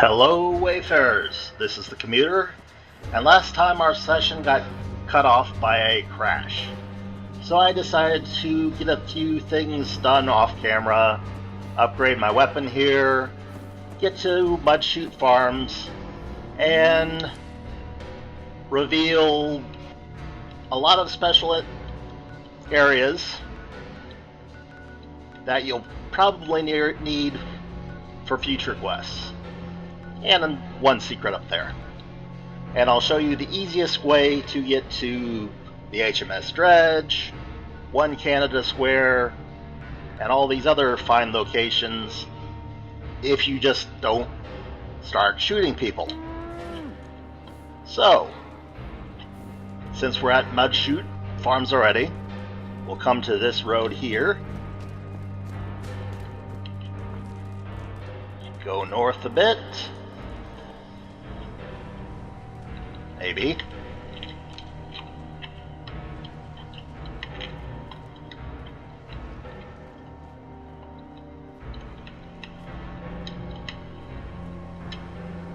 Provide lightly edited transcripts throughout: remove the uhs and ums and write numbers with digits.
Hello Wayfarers, this is the Commuter, and last time our session got cut off by a crash. So I decided to get a few things done off camera, upgrade my weapon here, get to Mudshoot Farms, and reveal a lot of special areas that you'll probably need for future quests. And one secret up there. And I'll show you the easiest way to get to the HMS Dredge, One Canada Square, and all these other fine locations if you just don't start shooting people. So, since we're at Mudshoot Farms already, we'll come to this road here. Go north a bit. Maybe.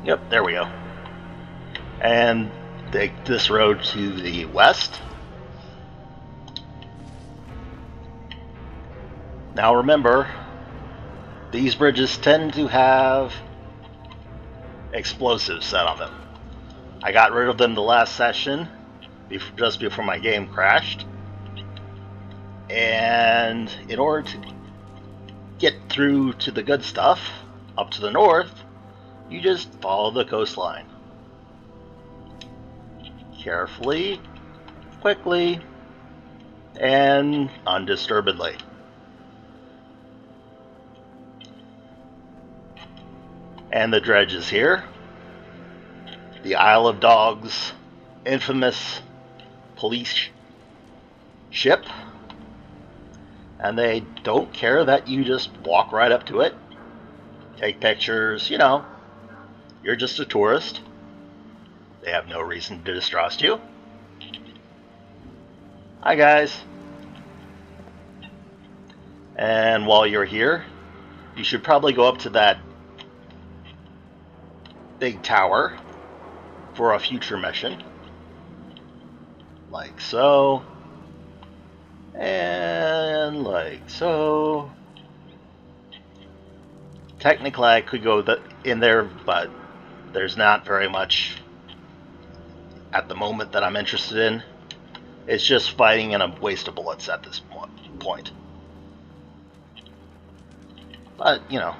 Yep, there we go. And take this road to the west. Now remember, these bridges tend to have explosives set on them. I got rid of them the last session, just before my game crashed. And in order to get through to the good stuff, up to the north, you just follow the coastline. Carefully, quickly, and undisturbedly. And the dredge is here. The Isle of Dogs' infamous police ship. And they don't care that you just walk right up to it, take pictures, you know, you're just a tourist. They have no reason to distrust you. Hi guys. And while you're here, you should probably go up to that big tower for a future mission, like so, and like so. Technically I could go in there, but there's not very much at the moment that I'm interested in. It's just fighting and a waste of bullets at this point. But, you know,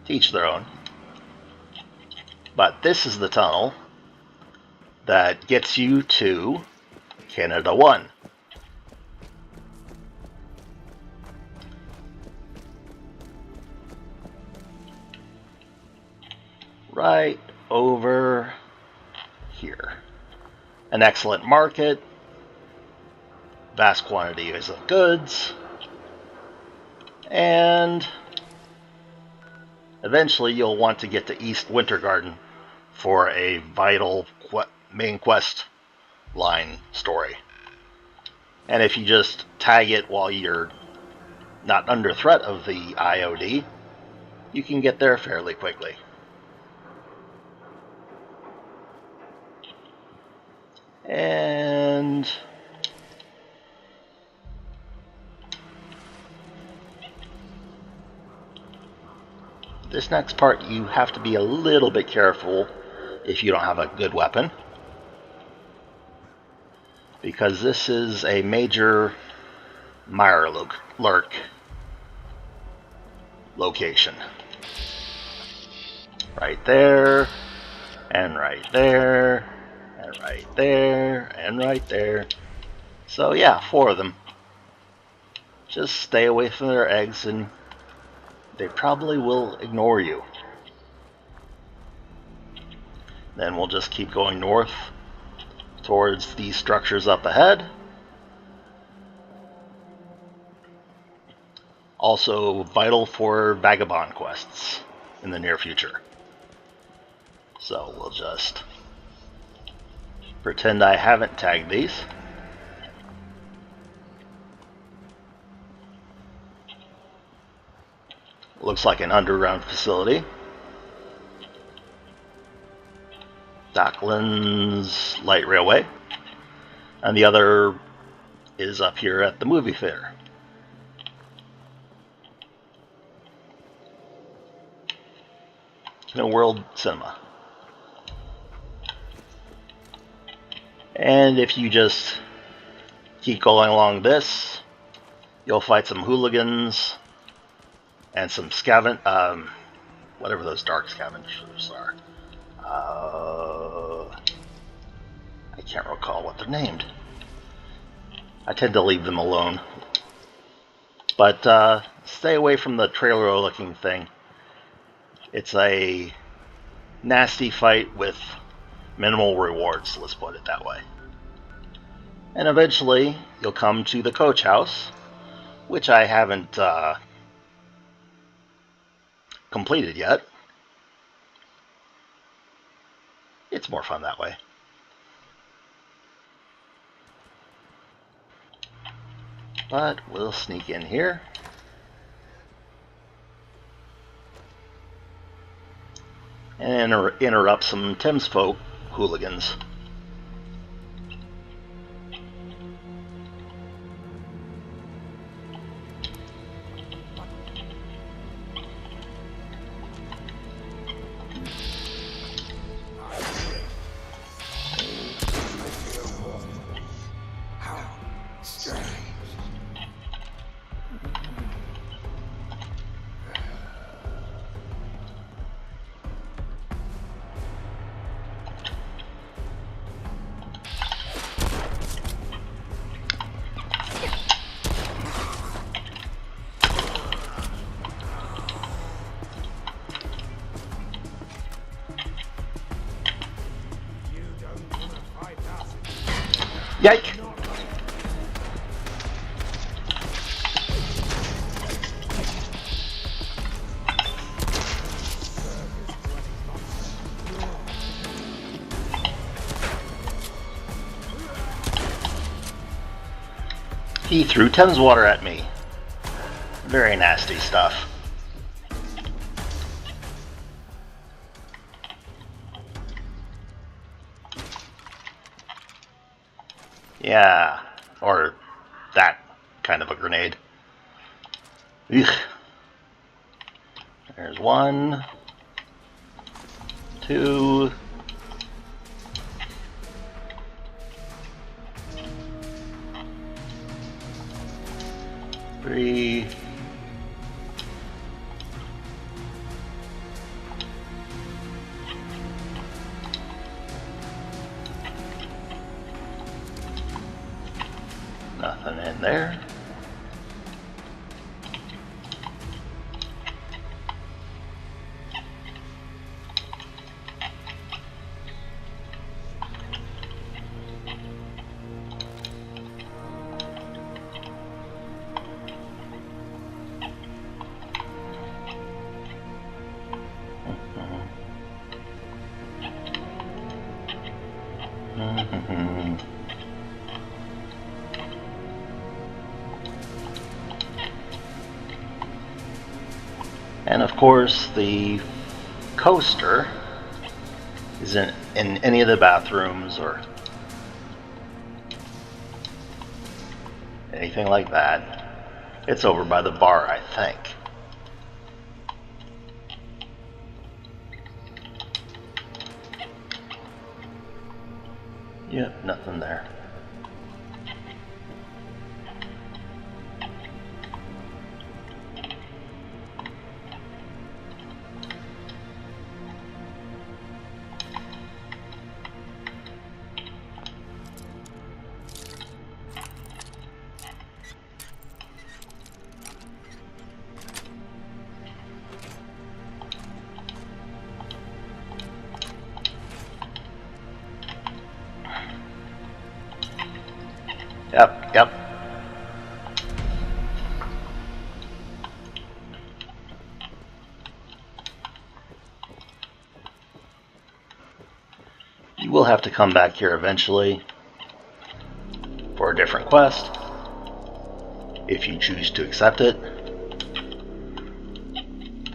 to each their own. But this is the tunnel that gets you to Canada 1. Right over here. An excellent market, vast quantities of goods, and eventually you'll want to get to East Winter Garden for a vital main quest line story. And if you just tag it while you're not under threat of the IOD, you can get there fairly quickly. And this next part, you have to be a little bit careful if you don't have a good weapon, because this is a major Mirelurk location. Right there, and right there, and right there, and right there. So yeah, 4 of them. Just stay away from their eggs and they probably will ignore you. Then we'll just keep going north towards these structures up ahead. Also vital for vagabond quests in the near future. So we'll just pretend I haven't tagged these. Looks like an underground facility. Docklands Light Railway, and the other is up here at the movie theater. No World Cinema. And if you just keep going along this, you'll fight some hooligans and some whatever those dark scavengers are. I can't recall what they're named. I tend to leave them alone. But stay away from the trailer-looking thing. It's a nasty fight with minimal rewards, let's put it that way. And eventually, you'll come to the coach house, which I haven't completed yet. It's more fun that way. But we'll sneak in here. And interrupt some Thames folk hooligans. Yike! He threw Thames water at me. Very nasty stuff. Yeah, or that kind of a grenade. Ugh. There's 1, 2, 3. Nothing in there. And of course, the coaster isn't in any of the bathrooms or anything like that. It's over by the bar, I think. Yep, nothing there. Yep. You will have to come back here eventually for a different quest, if you choose to accept it.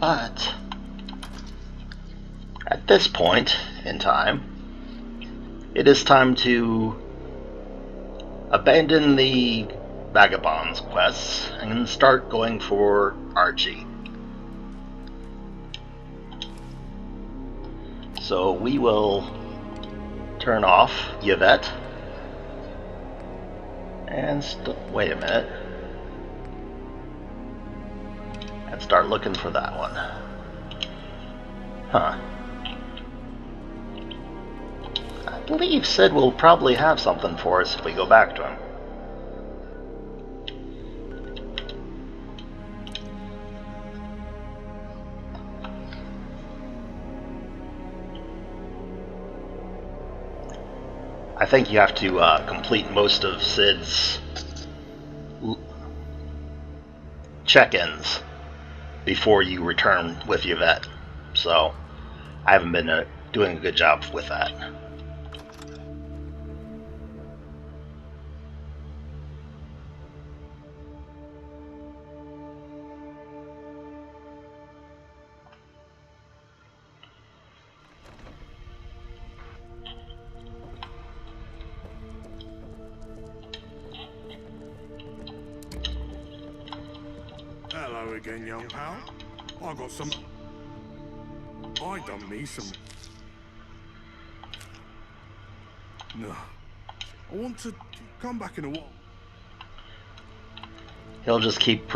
But at this point in time, it is time to abandon the Vagabonds quests and start going for Archie. So we will turn off Yvette and wait a minute and start looking for that one. Huh. I believe Sid will probably have something for us if we go back to him. I think you have to complete most of Sid's check-ins before you return with Yvette, so I haven't been doing a good job with that. Hello again, young pal. I got some... I done me some... No. I want to come back in a while. He'll just keep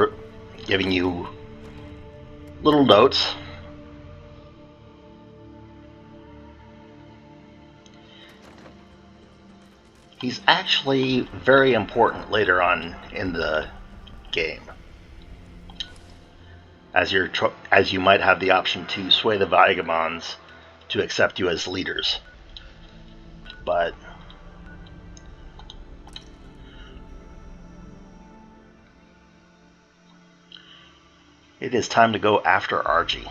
giving you little notes. He's actually very important later on in the game, as you might have the option to sway the Vagabonds to accept you as leaders. But it is time to go after Archie.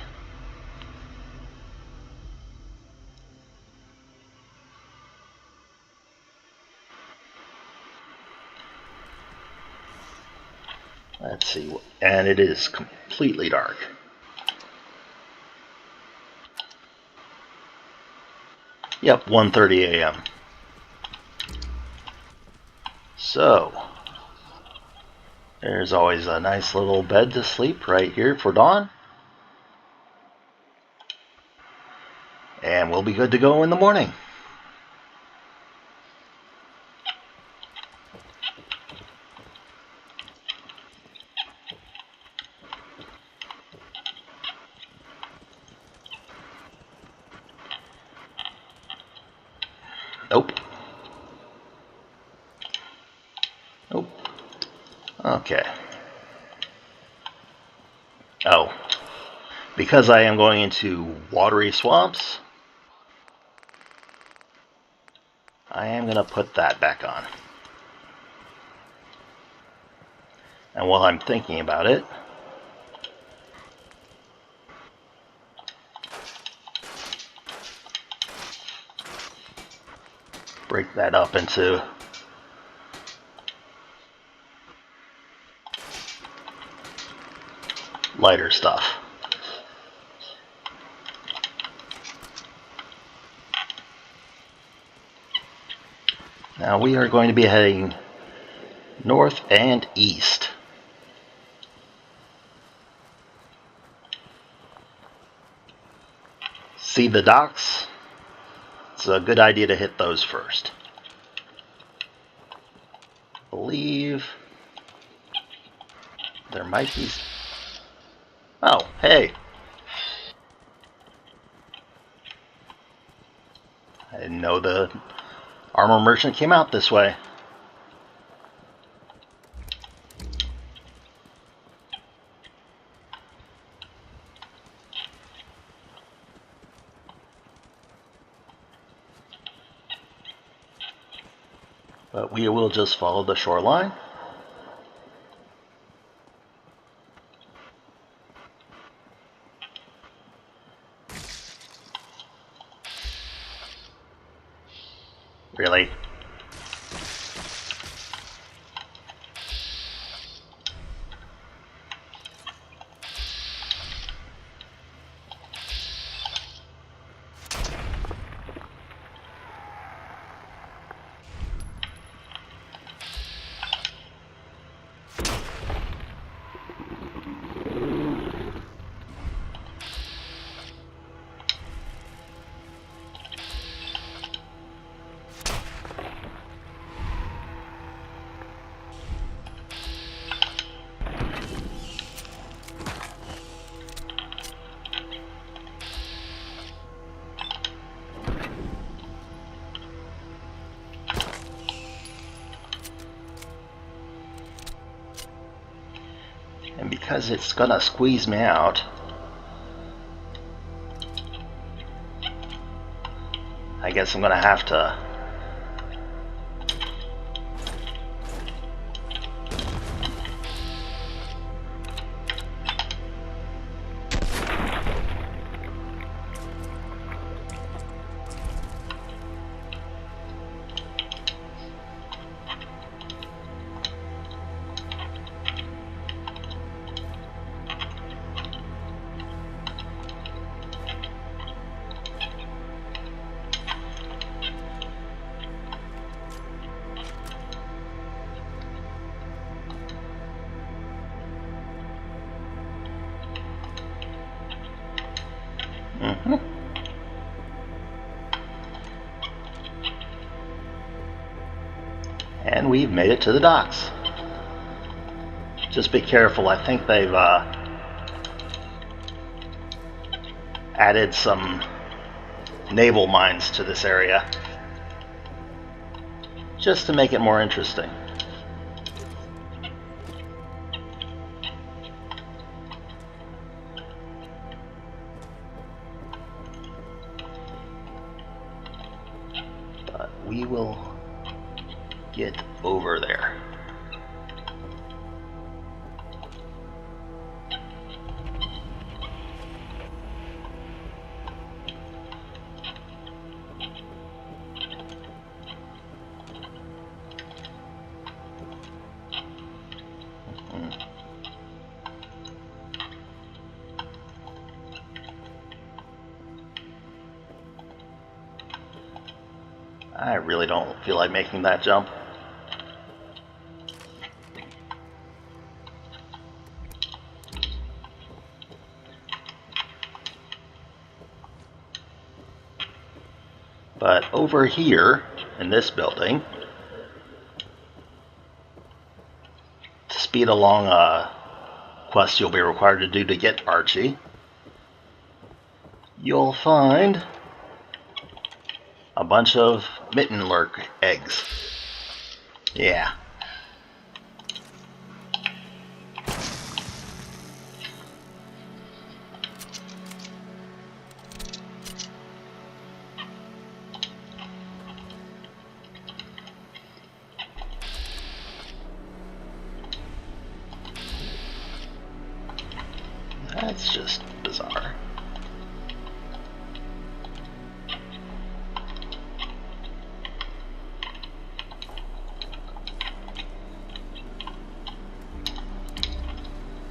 Let's see, and it is completely dark. Yep, 1:30 a.m. So, there's always a nice little bed to sleep right here for dawn. And we'll be good to go in the morning. Nope. Nope. Okay. Oh. Because I am going into watery swamps, I am going to put that back on. And while I'm thinking about it, break that up into lighter stuff. Now we are going to be heading north and east. See the docks? It's a good idea to hit those first. I believe there might be... Oh, hey! I didn't know the armor merchant came out this way. But we will just follow the shoreline. Really? because it's gonna squeeze me out, I guess I'm gonna have to and we've made it to the docks. Just be careful, I think they've added some naval mines to this area just to make it more interesting. But we will get over there. I really don't feel like making that jump. But over here in this building, to speed along a quest you'll be required to do to get Archie, you'll find a bunch of mitten lurk eggs. Yeah. That's just bizarre.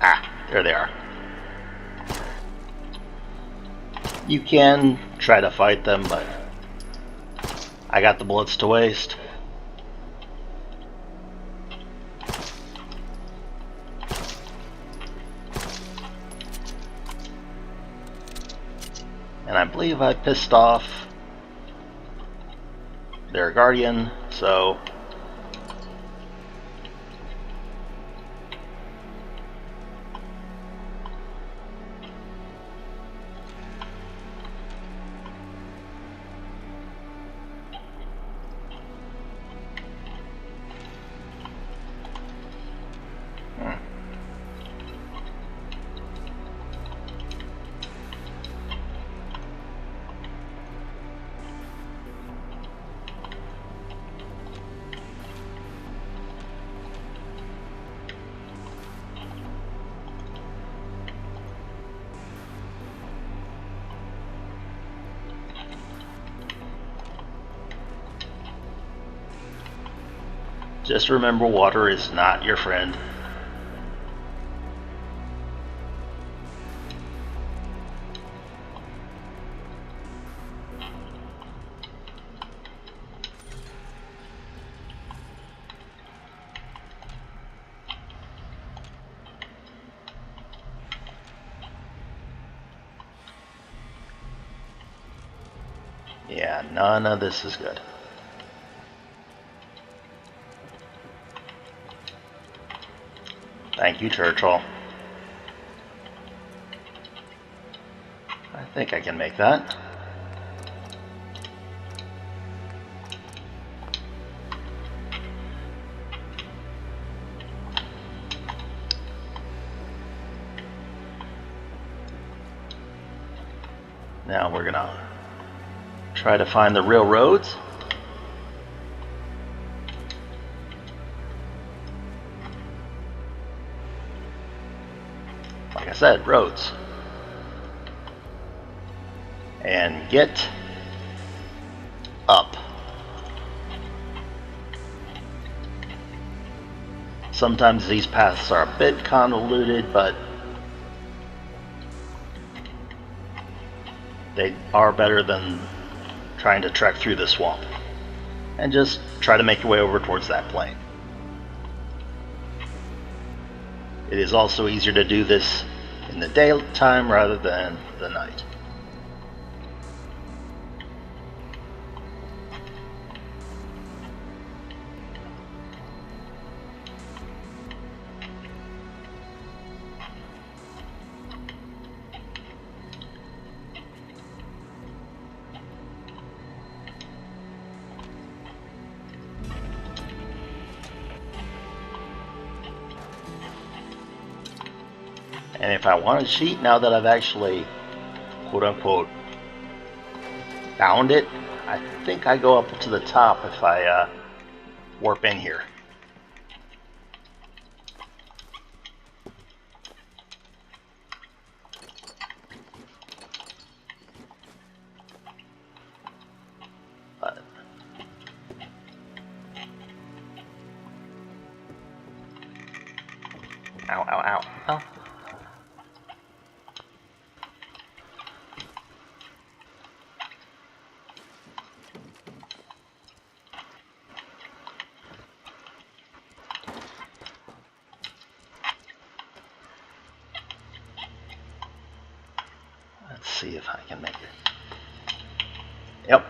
Ah, there they are. You can try to fight them, but I got the bullets to waste. And I believe I pissed off their guardian, so just remember, water is not your friend. Yeah, none of this is good. Thank you, Churchill. I think I can make that. Now we're gonna try to find the real roads. Like I said, roads. And get up. Sometimes these paths are a bit convoluted, but they are better than trying to trek through the swamp. And just try to make your way over towards that plain. It is also easier to do this in the daytime rather than the night. And if I want to cheat, now that I've actually, quote-unquote, found it, I think I go up to the top if I warp in here. But ow, ow, ow, ow. Let's see if I can make it. Yep.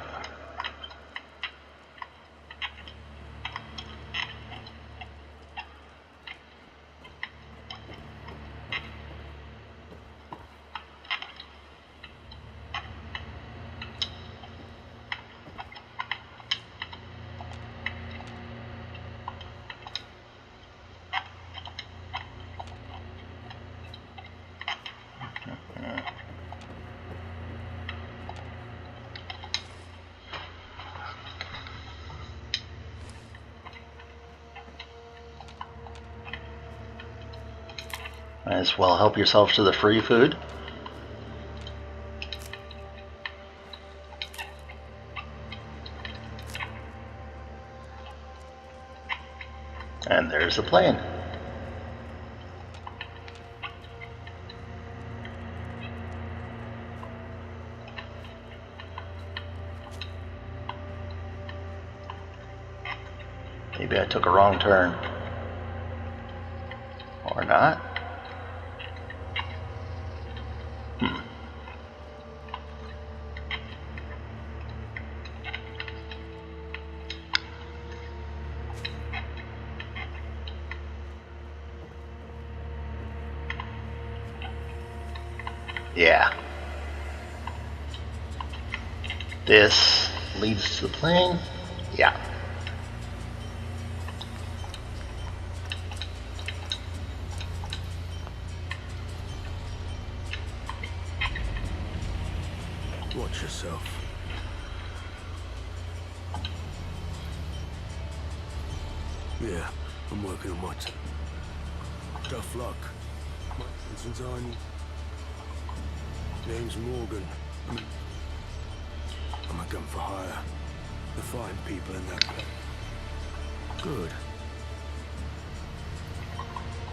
Might as well help yourself to the free food. And there's the plane. Maybe I took a wrong turn. Or not. Yeah. This leads to the plane. Yeah. Watch yourself. Yeah, I'm working on my team. Tough luck. It's tiny. Name's Morgan. I'm a gun for hire. The fine people in that place. Good.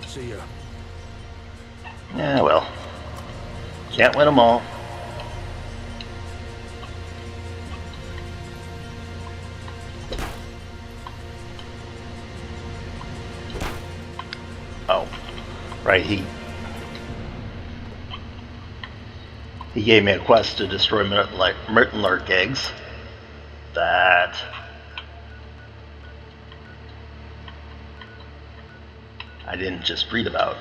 See ya. Yeah, well. Can't win them all. Oh, right, he gave me a quest to destroy Myrtlenlark eggs. That I didn't just read about.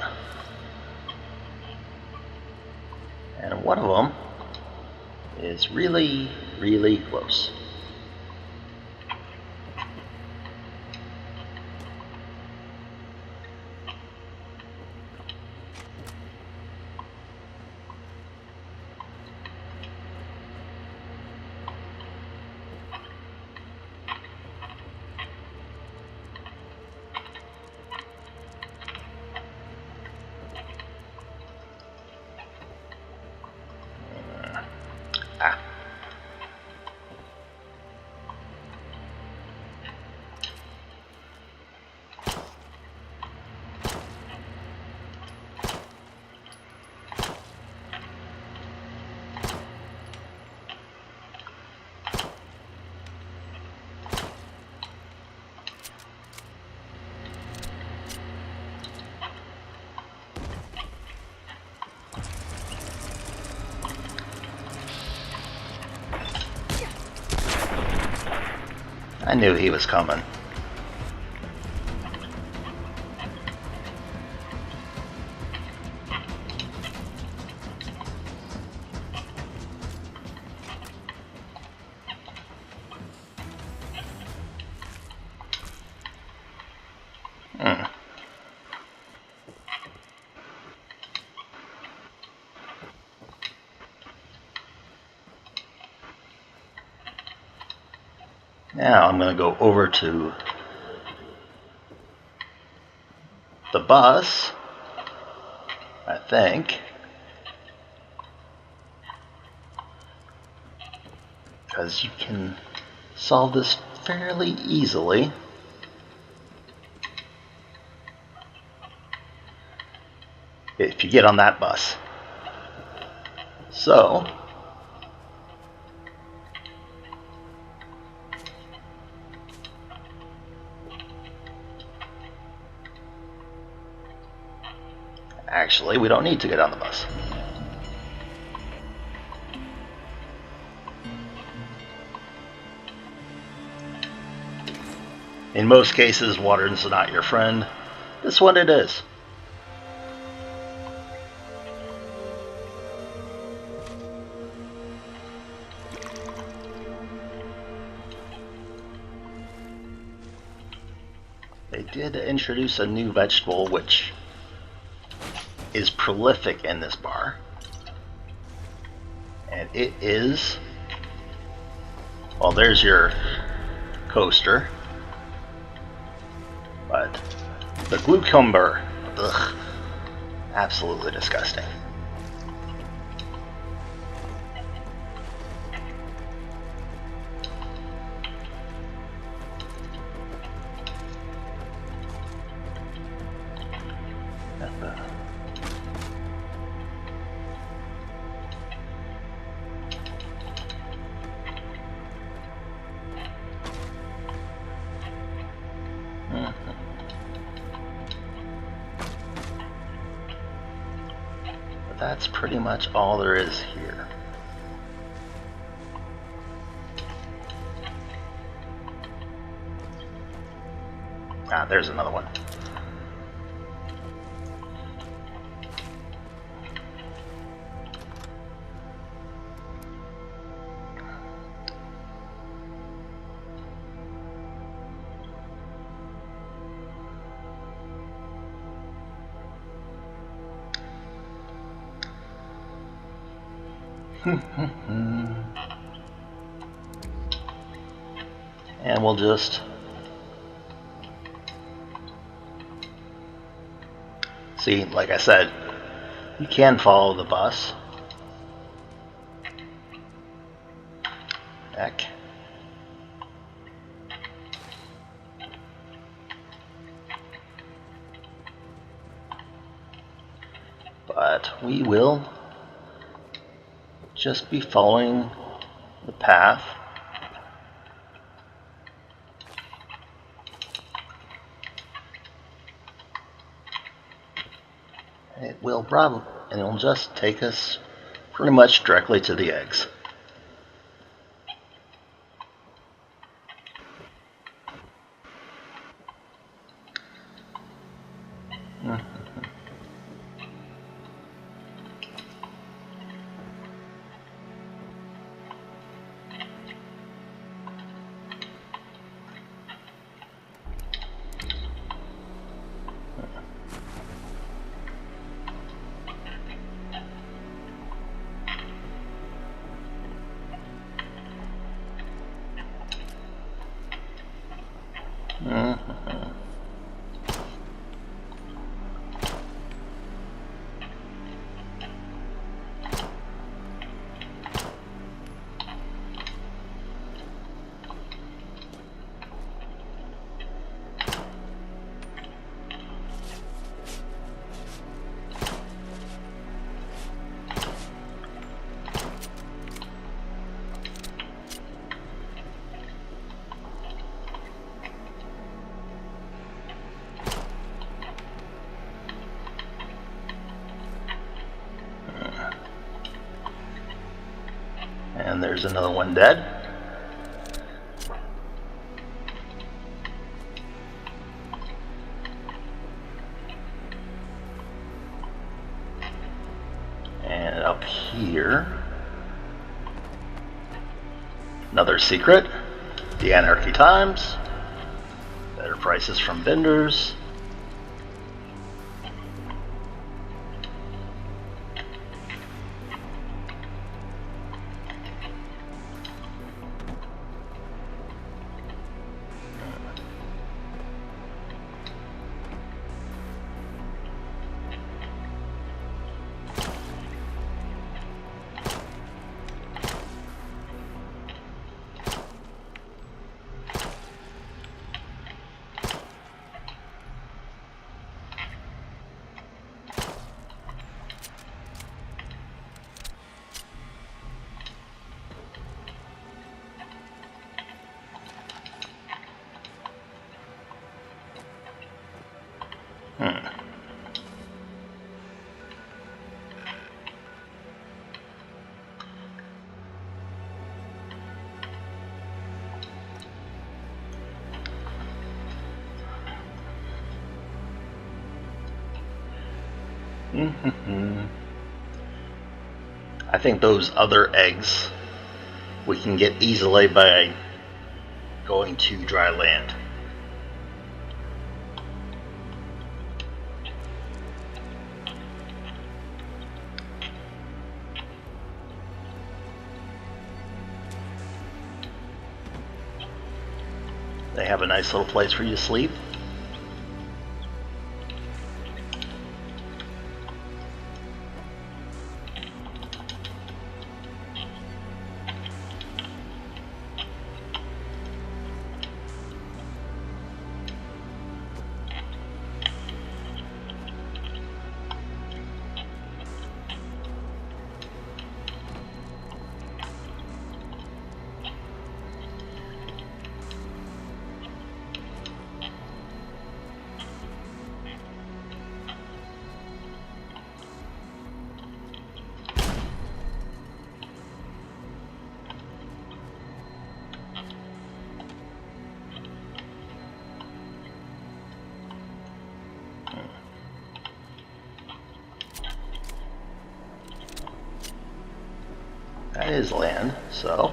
And one of them is really, really close. I knew he was coming. Now I'm going to go over to the bus, I think, because you can solve this fairly easily. If you get on that bus. So, actually, we don't need to get on the bus. In most cases, water is not your friend. This one it is. They did introduce a new vegetable which is prolific in this bar. And it is, well, there's your coaster. But the cucumber, ugh, absolutely disgusting. That's pretty much all there is here. Ah, there's another one. And we'll just see, like I said, you can follow the bus. Heck. But we will just be following the path. It will probably, and it'll just take us pretty much directly to the eggs. And there's another one dead. Another secret. The Anarchy Times. Better prices from vendors. I think those other eggs we can get easily by going to dry land. They have a nice little place for you to sleep. That is land, so.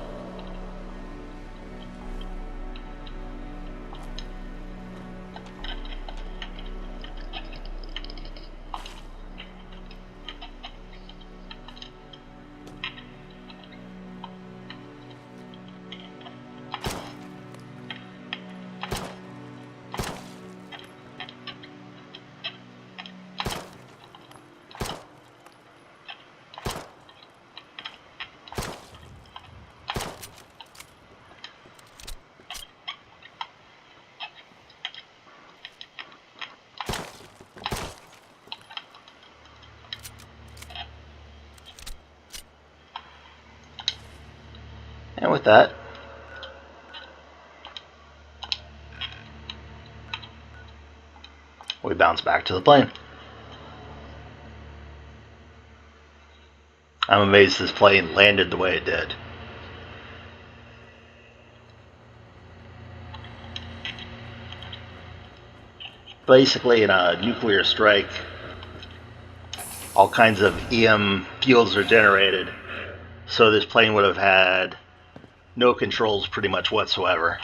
And with that, we bounce back to the plane. I'm amazed this plane landed the way it did. Basically, in a nuclear strike, all kinds of EM fields are generated, so this plane would have had no controls pretty much whatsoever.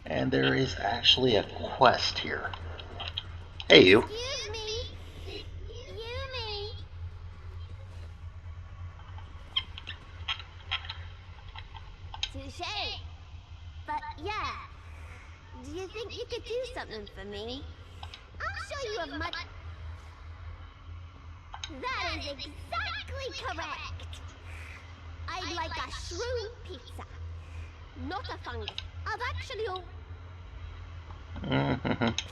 And there is actually a quest here. Hey, you. Excuse me. Yumi. Touché. But yeah, do you think you could do something for me? I'm sure you have much... That is exactly correct. I'd like a shroom pizza, not a fungus. I've actually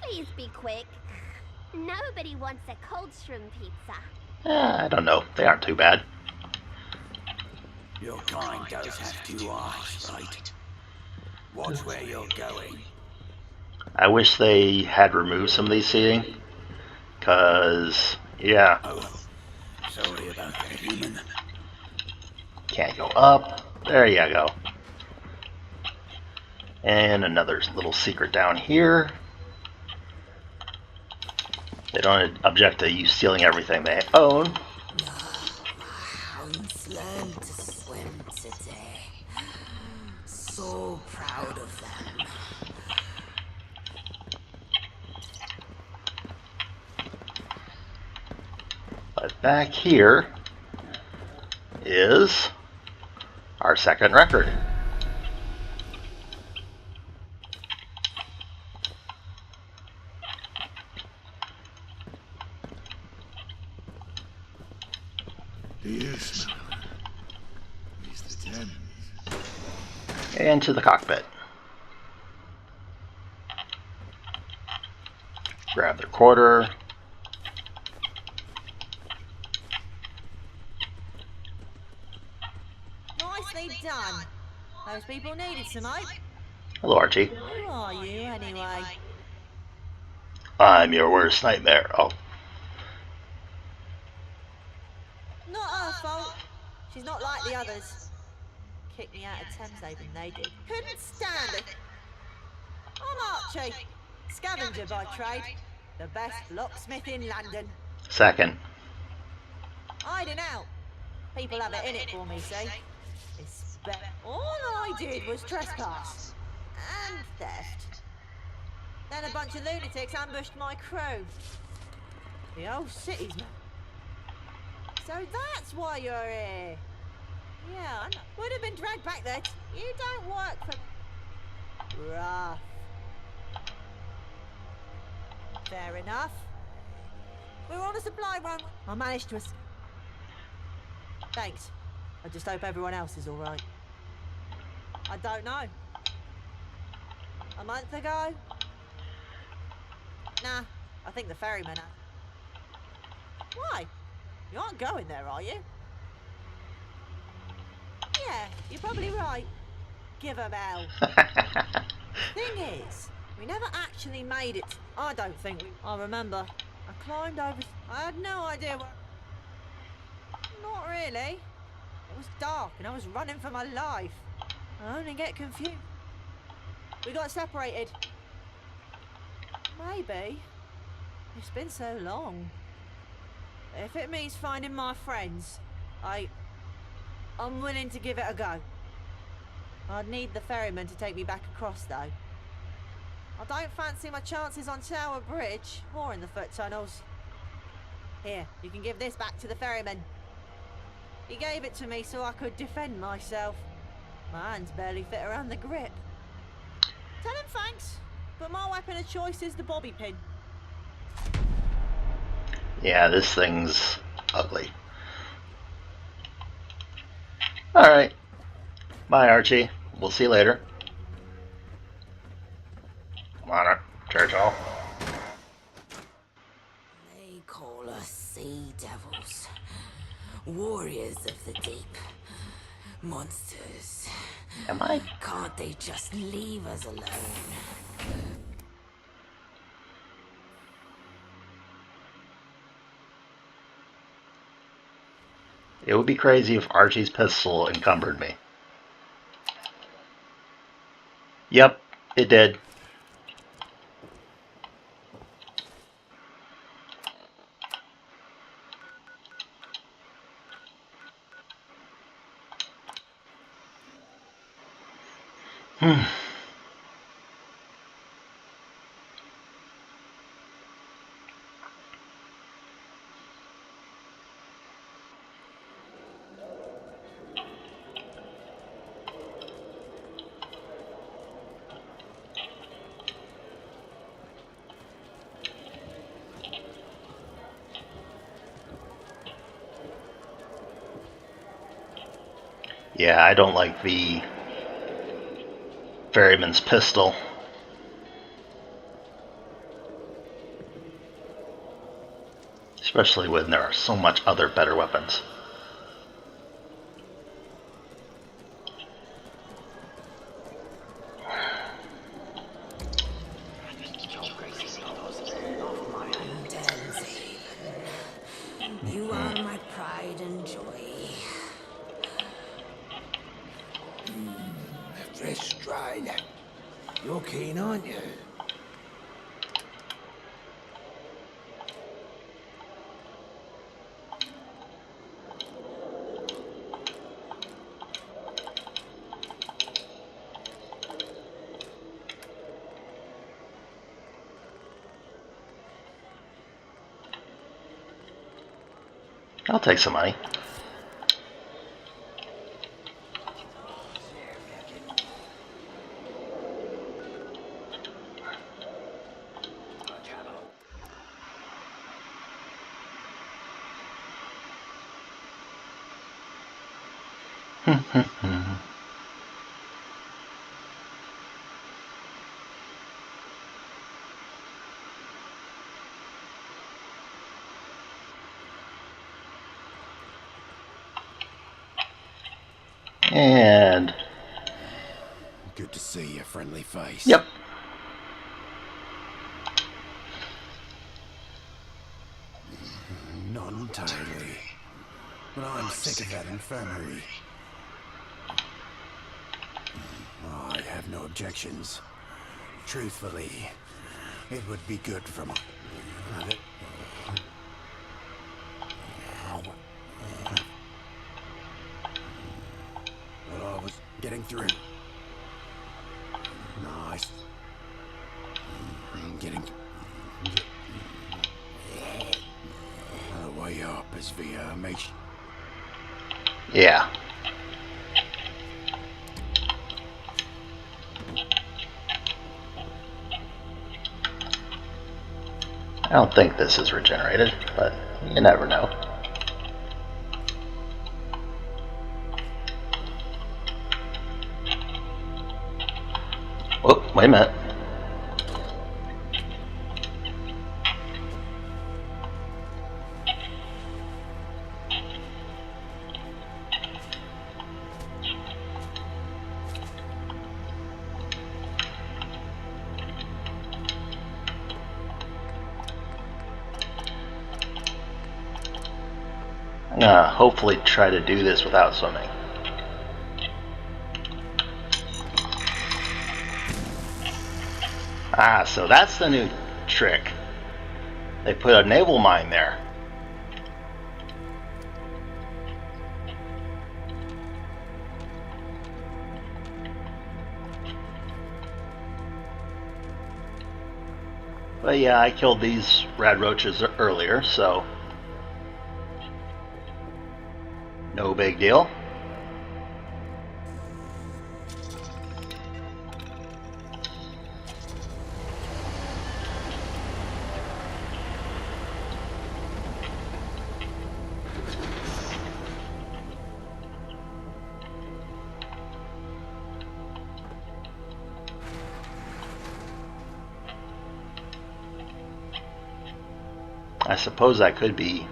Please be quick. Nobody wants a cold shroom pizza. I don't know. They aren't too bad. Your kind does have two eyes, right? Watch where you're going. I wish they had removed some of these seating, because, yeah. Oh, sorry about that, human. Can't go up. There you go. And another little secret down here. They don't object to you stealing everything they own. Hounds learned to swim today. So proud of them. But back here is our second record. Do you smell it? It's the Thames. And to the cockpit. Grab the recorder. Nicely done. Those people needed some hope. Hello, Archie. Who are you, anyway? I'm your worst nightmare. Oh, Not her fault. She's not like the others. Kicked me out of Thameshaven, they did. Couldn't stand it. I'm Archie. Scavenger by trade. The best locksmith in London. second. Hiding out. People have it in it for me, see? All I did was trespass. And theft. Then a bunch of lunatics ambushed my crew. The whole city's... So that's why you're here. Yeah, I know. Would have been dragged back there. You don't work for... Rough. Fair enough. We're on a supply run. I managed to... Thanks. I just hope everyone else is alright. I don't know. A month ago? Nah, I think the ferryman... Why? You aren't going there, are you? Yeah, you're probably right. Give 'em hell. Thing is, we never actually made it. I don't think we... I remember. I climbed over... I had no idea what... Not really. It was dark and I was running for my life. I only get confused. We got separated. Maybe. It's been so long. If it means finding my friends, I'm willing to give it a go. I'd need the ferryman to take me back across, though. I don't fancy my chances on Tower Bridge or in the foot tunnels. Here, you can give this back to the ferryman. He gave it to me so I could defend myself. My hands barely fit around the grip. Tell him thanks, but my weapon of choice is the bobby pin. Yeah, this thing's ugly. Alright. Bye, Archie. We'll see you later. Come on, Church Hall. They call us sea devils. Warriors of the deep. Monsters. Am I? Can't they just leave us alone? It would be crazy if Archie's pistol encumbered me. Yep, it did. Yeah, I don't like the ferryman's pistol. Especially when there are so much other better weapons. You are my pride and joy. Fresh strider. You're keen, aren't you? I'll take some money. And Good to see your friendly face. yep. Not entirely. But I'm sick of that infirmary. Oh, I have no objections. Truthfully, it would be good for my... Well, I was getting through. Nice. Getting... The way up is via makes... Yeah. I don't think this is regenerated, but you never know. Oh, wait a minute. I'm gonna hopefully try to do this without swimming. Ah, so that's the new trick. They put a naval mine there. But yeah, I killed these rad roaches earlier, so no big deal. I suppose I could be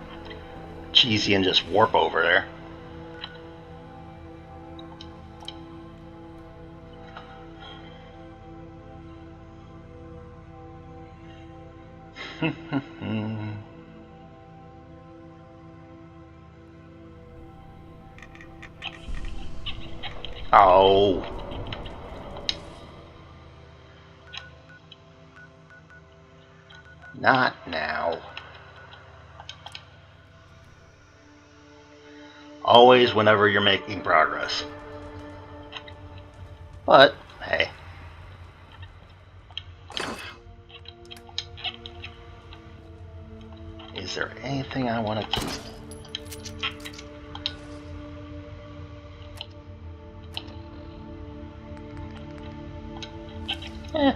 cheesy and just warp over there. Oh. Not now. Always whenever you're making progress. But, hey. Is there anything I want to keep? Eh.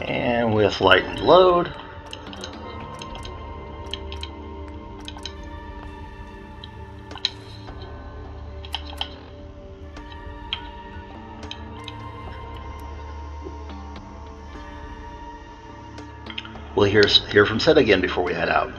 And with light and load. We'll hear from Sid again before we head out.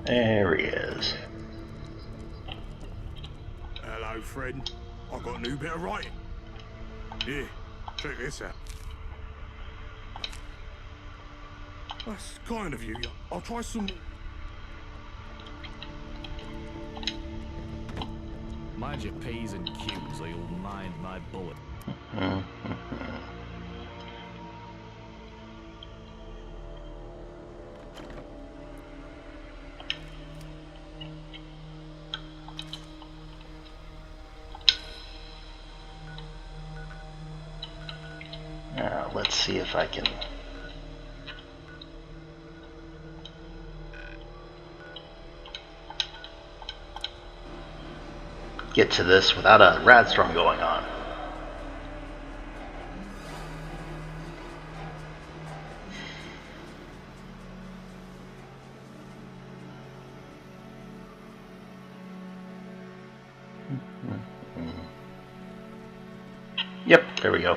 There he is. Hello, friend. I got a new bit of writing. Here, check this out. That's kind of you. I'll try some. Mind your P's and Q's, or you'll mind my bullet. Now, let's see if I can get to this without a radstorm going on. Yep, there we go.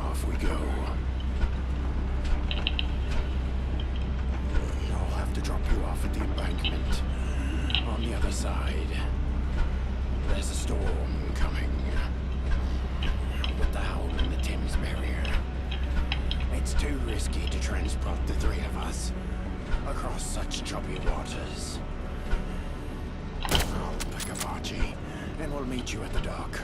Off we go. I'll have to drop you off at the embankment. On the other side. There's a storm coming. With the Howl and the Thames barrier. It's too risky to transport the three of us across such choppy waters. I'll pick up Archie, and we'll meet you at the dock.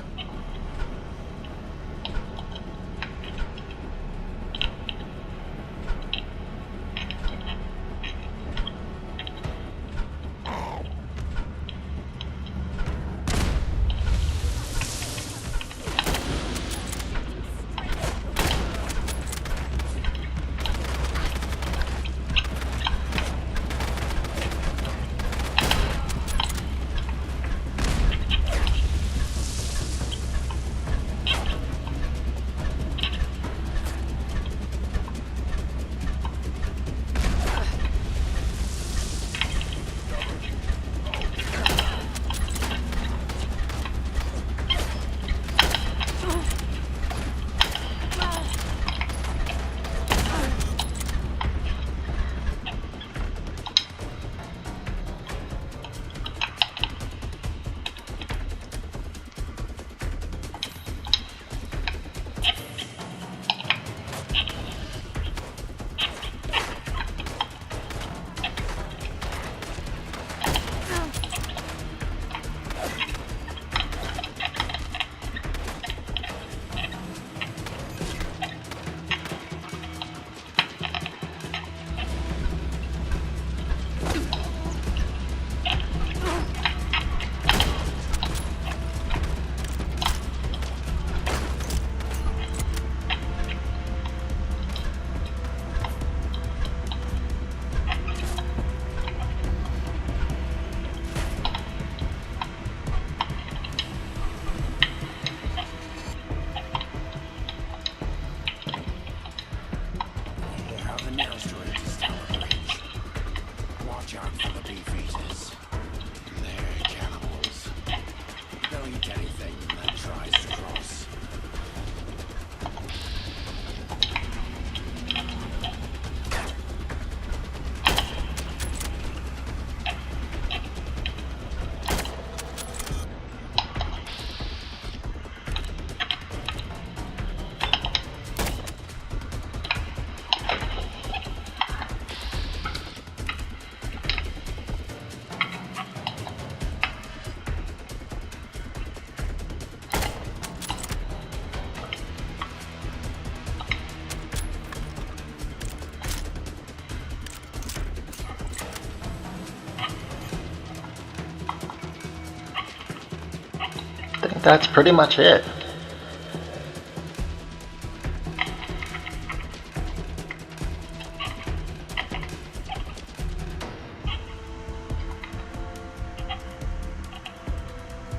That's pretty much it.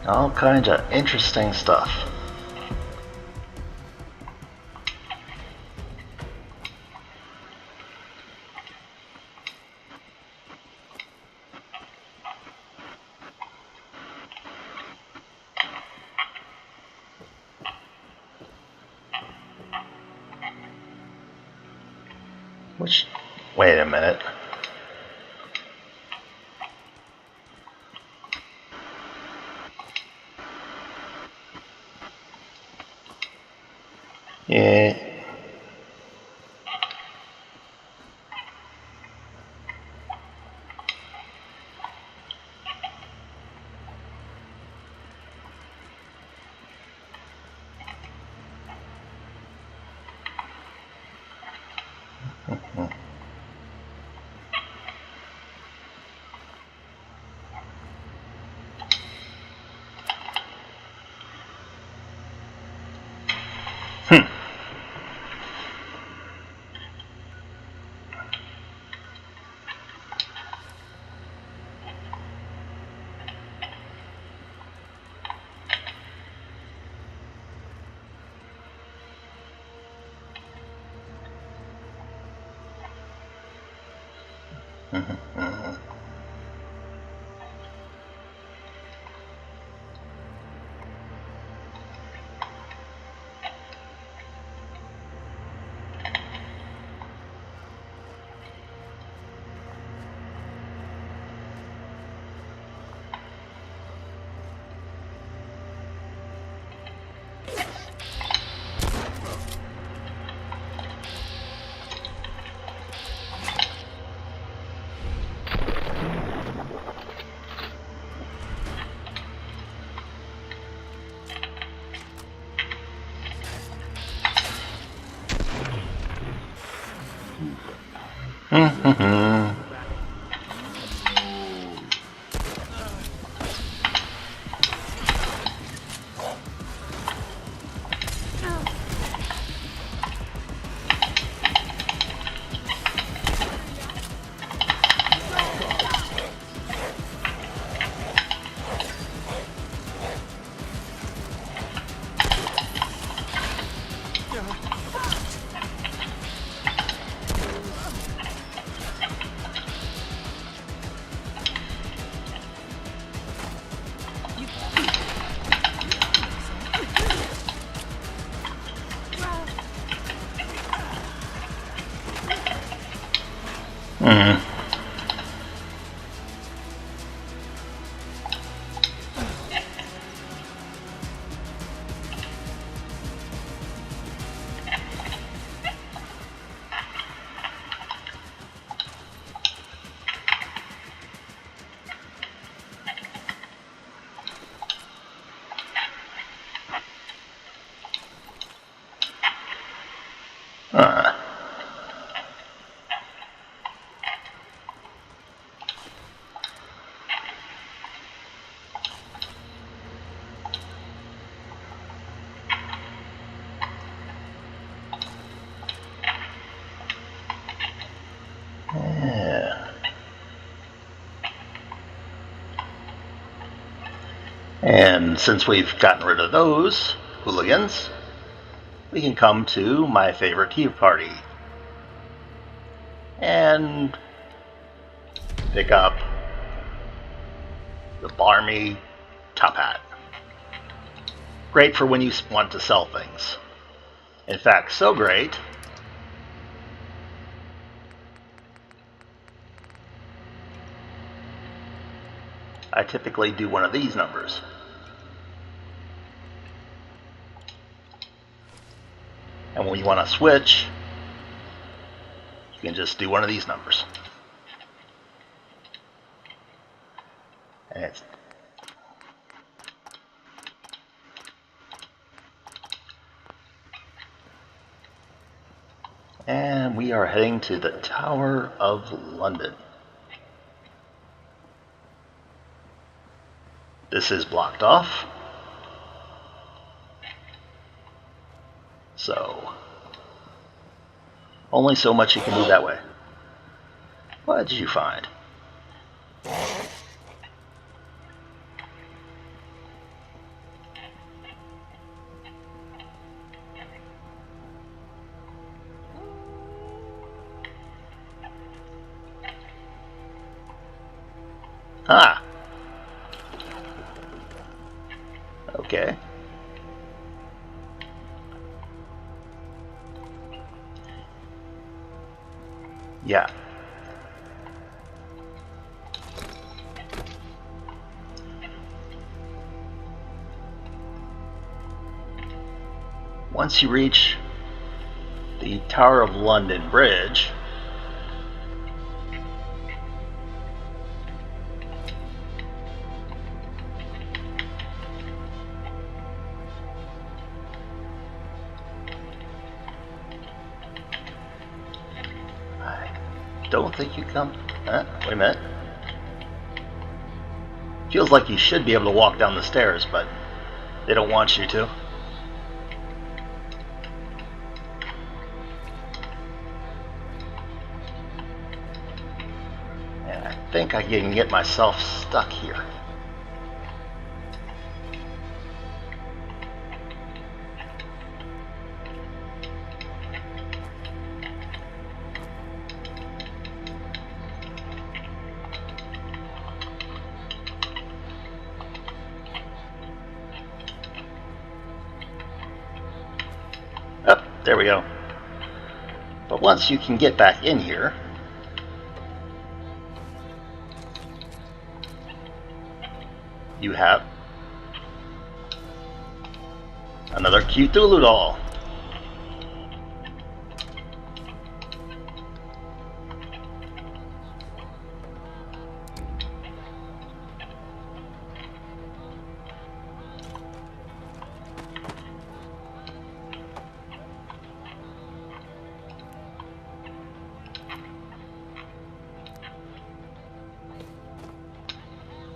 All kinds of interesting stuff. Which, wait a minute. Yeah. Yeah. And since we've gotten rid of those hooligans, we can come to my favorite tea party and pick up the Barmy top hat. Great for when you want to sell things. In fact, so great I typically do one of these numbers. And when you want to switch, you can just do one of these numbers. And we are heading to the Tower of London. This is blocked off. So, only so much you can do that way. What did you find? Ah! Okay. Yeah. Once you reach the Tower of London Bridge, I don't think you come... wait a minute. Feels like you should be able to walk down the stairs, but they don't want you to. And I think I can get myself stuck here. Oh, there we go. But once you can get back in here, you have another cute Thulu doll.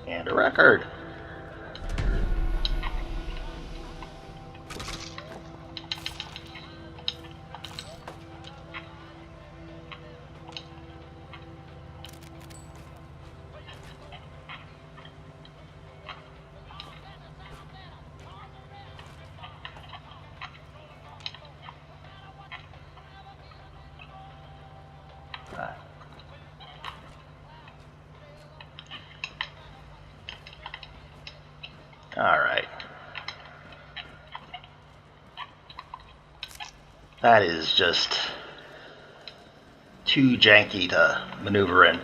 And a record. Alright. That is just too janky to maneuver in.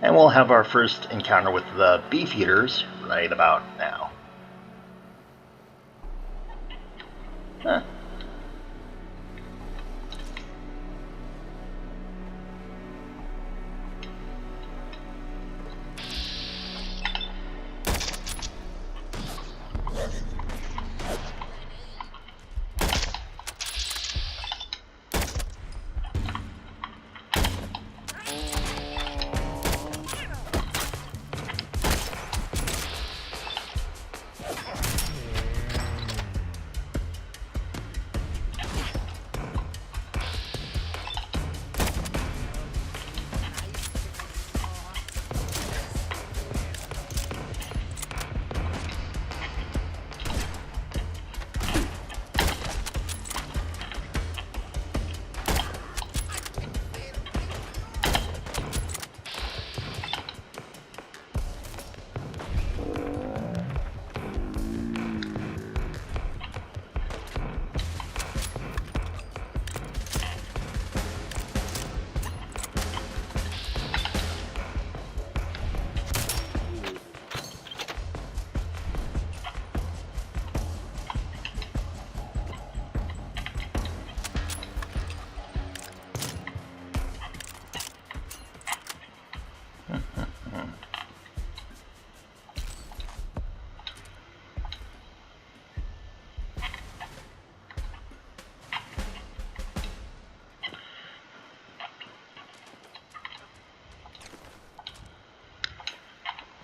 And we'll have our first encounter with the beef eaters right about now. Huh.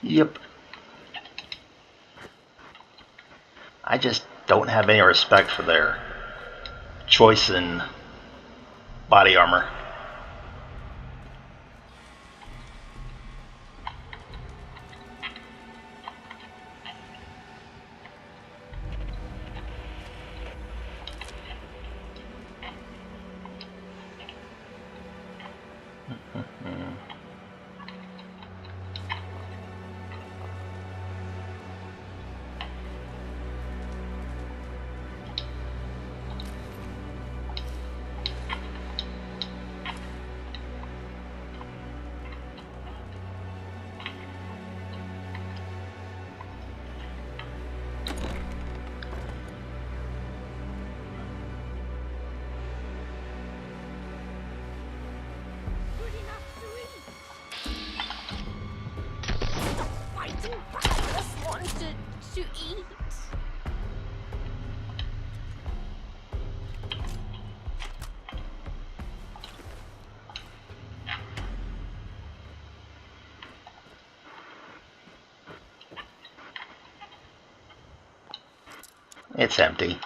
Yep. I just don't have any respect for their choice in body armor. Good enough to eat. Stop fighting back. I just wanted to eat. It's empty.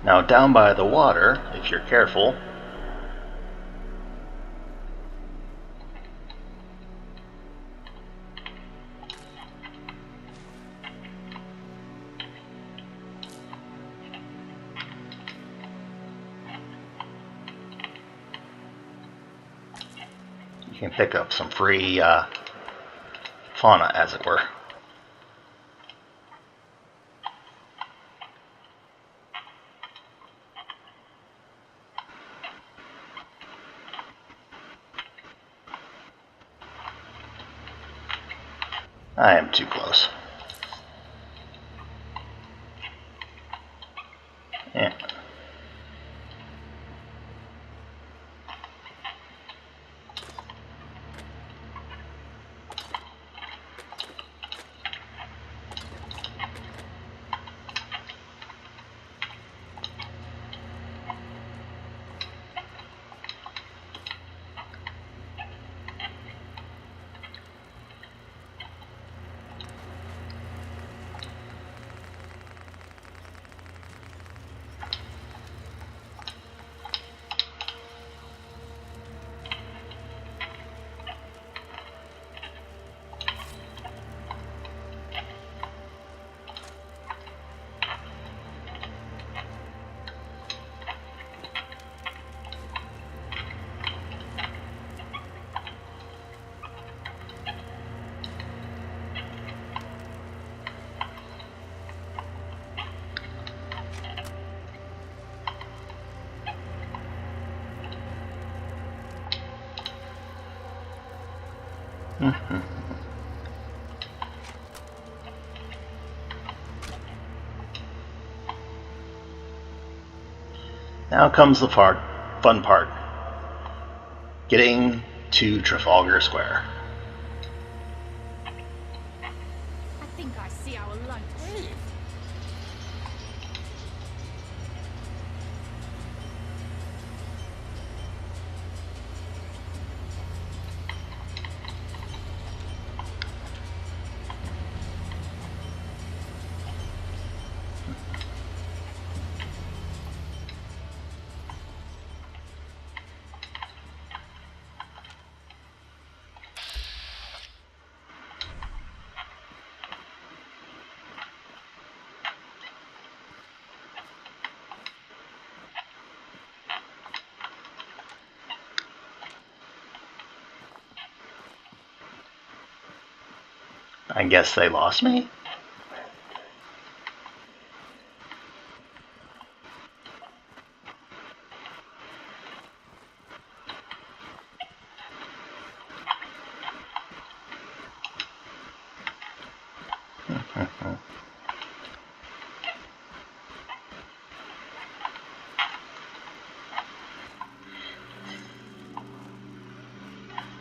Now down by the water, if you're careful, you can pick up some free fauna, as it were. I am too close. Yeah. Now comes the fun part. Getting to Trafalgar Square. I think I see our lunch. I guess they lost me?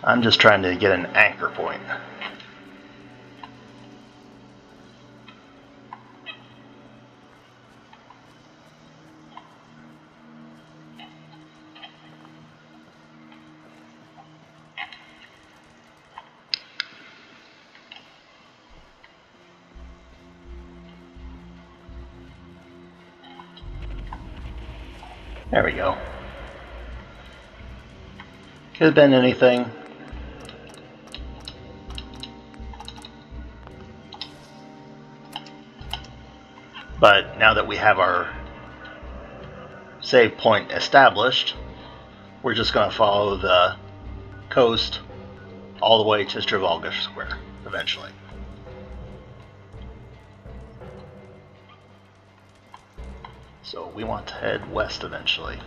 I'm just trying to get an anchor point. There we go. Could have been anything. But now that we have our save point established, we're just going to follow the coast all the way to Trafalgar Square eventually. So we want to head west eventually.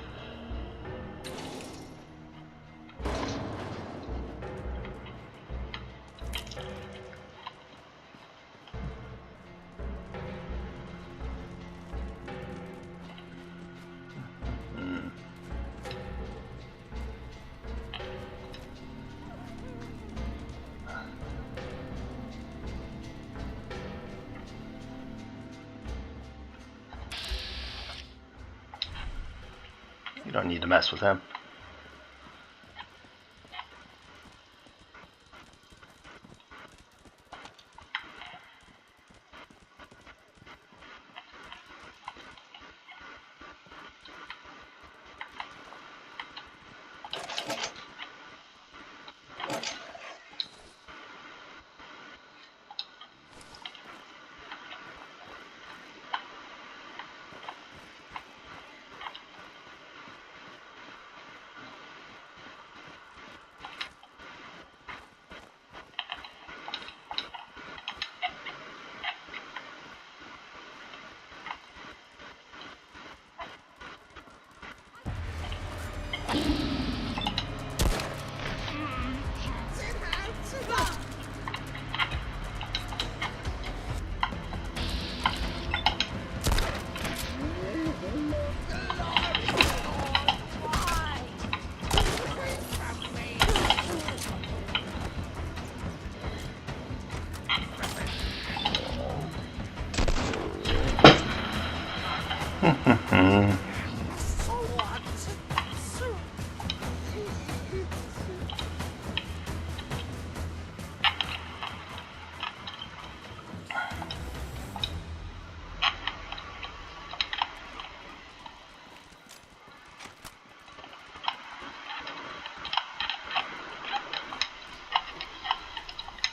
You don't need to mess with him.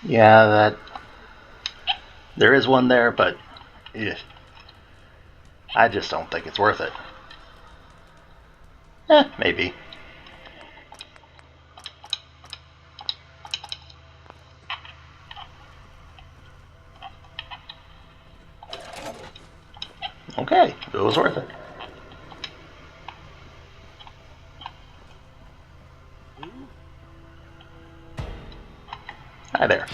Yeah, there is one there, but I just don't think it's worth it. Maybe. Okay, it was worth it. Hi there.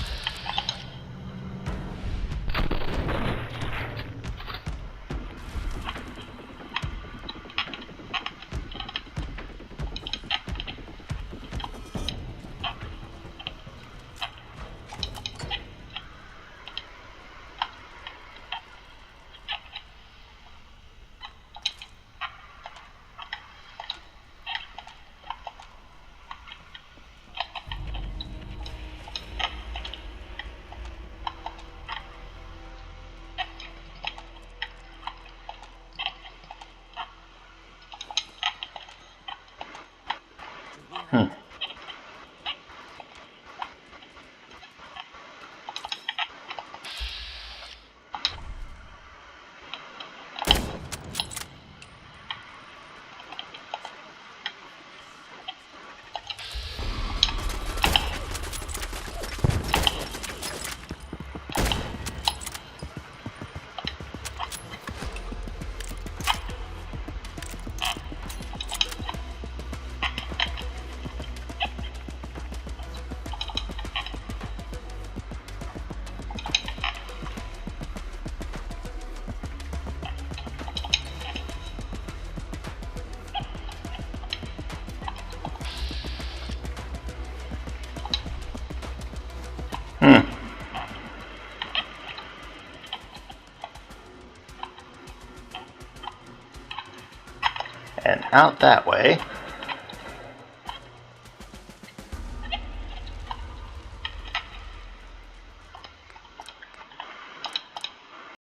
out that way.